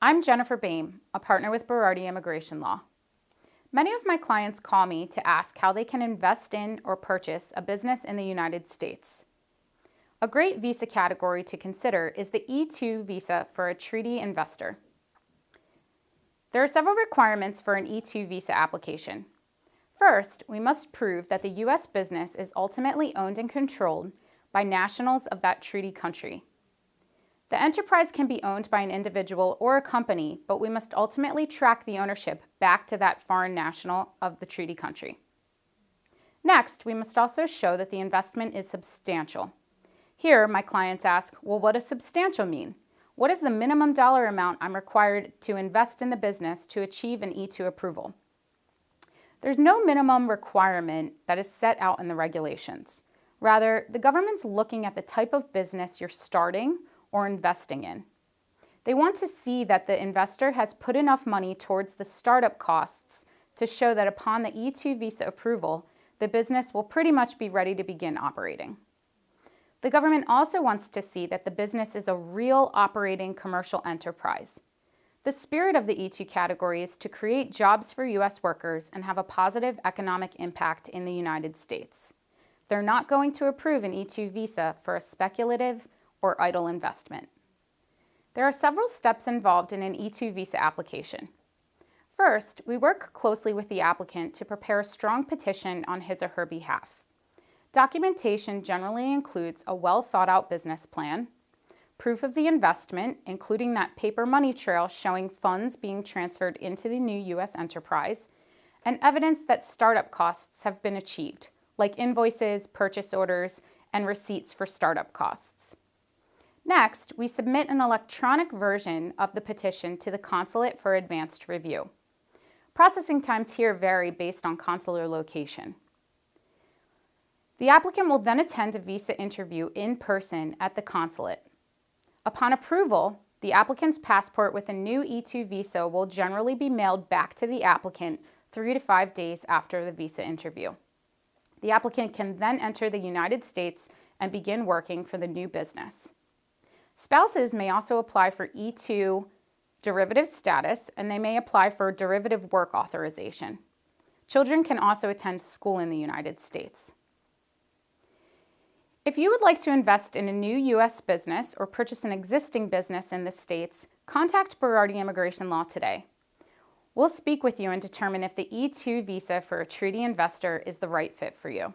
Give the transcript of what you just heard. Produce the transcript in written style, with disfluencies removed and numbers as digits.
I'm Jennifer Behm, a partner with Berardi Immigration Law. Many of my clients call me to ask how they can invest in or purchase a business in the United States. A great visa category to consider is the E-2 visa for a treaty investor. There are several requirements for an E-2 visa application. First, we must prove that the U.S. business is ultimately owned and controlled by nationals of that treaty country. The enterprise can be owned by an individual or a company, but we must ultimately track the ownership back to that foreign national of the treaty country. Next, we must also show that the investment is substantial. Here, my clients ask, well, what does substantial mean? What is the minimum dollar amount I'm required to invest in the business to achieve an E-2 approval? There's no minimum requirement that is set out in the regulations. Rather, the government's looking at the type of business you're starting or investing in. They want to see that the investor has put enough money towards the startup costs to show that upon the E-2 visa approval, the business will pretty much be ready to begin operating. The government also wants to see that the business is a real operating commercial enterprise. The spirit of the E-2 category is to create jobs for U.S. workers and have a positive economic impact in the United States. They're not going to approve an E-2 visa for a speculative or idle investment. There are several steps involved in an E-2 visa application. First, we work closely with the applicant to prepare a strong petition on his or her behalf. Documentation generally includes a well-thought-out business plan, proof of the investment, including that paper money trail showing funds being transferred into the new U.S. enterprise, and evidence that startup costs have been achieved, like invoices, purchase orders, and receipts for startup costs. Next, we submit an electronic version of the petition to the consulate for advanced review. Processing times here vary based on consular location. The applicant will then attend a visa interview in person at the consulate. Upon approval, the applicant's passport with a new E-2 visa will generally be mailed back to the applicant 3 to 5 days after the visa interview. The applicant can then enter the United States and begin working for the new business. Spouses may also apply for E-2 derivative status, and they may apply for derivative work authorization. Children can also attend school in the United States. If you would like to invest in a new U.S. business or purchase an existing business in the States, contact Berardi Immigration Law today. We'll speak with you and determine if the E-2 visa for a treaty investor is the right fit for you.